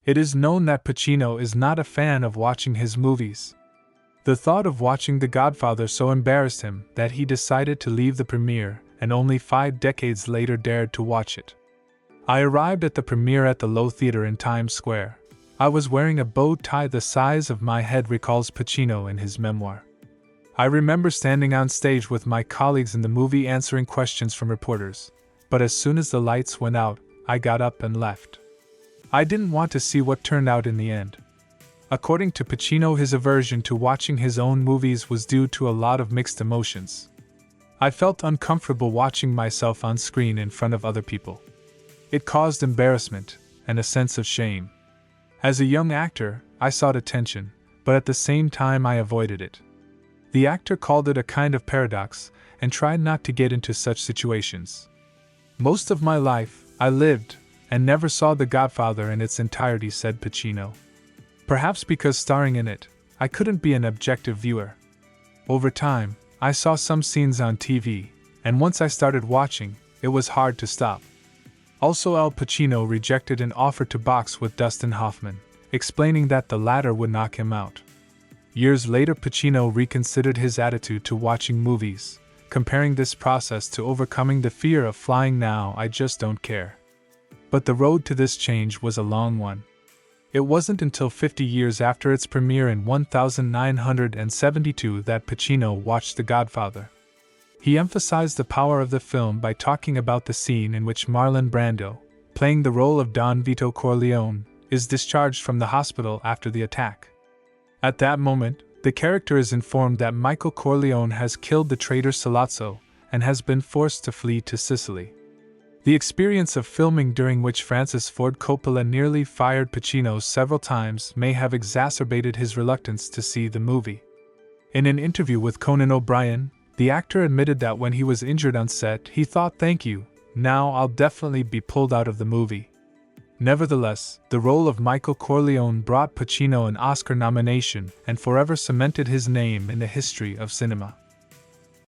It is known that Pacino is not a fan of watching his movies. The thought of watching The Godfather so embarrassed him that he decided to leave the premiere and only 5 decades later dared to watch it. I arrived at the premiere at the Lowe Theater in Times Square. I was wearing a bow tie the size of my head, recalls Pacino in his memoir. I remember standing on stage with my colleagues in the movie answering questions from reporters, but as soon as the lights went out, I got up and left. I didn't want to see what turned out in the end. According to Pacino, his aversion to watching his own movies was due to a lot of mixed emotions. I felt uncomfortable watching myself on screen in front of other people. It caused embarrassment and a sense of shame. As a young actor, I sought attention, but at the same time I avoided it. The actor called it a kind of paradox and tried not to get into such situations. Most of my life, I lived and never saw The Godfather in its entirety, said Pacino. Perhaps because starring in it, I couldn't be an objective viewer. Over time, I saw some scenes on TV, and once I started watching, it was hard to stop. Also, Al Pacino rejected an offer to box with Dustin Hoffman, explaining that the latter would knock him out. Years later, Pacino reconsidered his attitude to watching movies, comparing this process to overcoming the fear of flying. Now I just don't care. But the road to this change was a long one. It wasn't until 50 years after its premiere in 1972 that Pacino watched The Godfather. He emphasized the power of the film by talking about the scene in which Marlon Brando, playing the role of Don Vito Corleone, is discharged from the hospital after the attack. At that moment, the character is informed that Michael Corleone has killed the traitor Sollozzo and has been forced to flee to Sicily. The experience of filming, during which Francis Ford Coppola nearly fired Pacino several times, may have exacerbated his reluctance to see the movie. In an interview with Conan O'Brien, the actor admitted that when he was injured on set, he thought, "Thank you, now I'll definitely be pulled out of the movie." Nevertheless, the role of Michael Corleone brought Pacino an Oscar nomination and forever cemented his name in the history of cinema.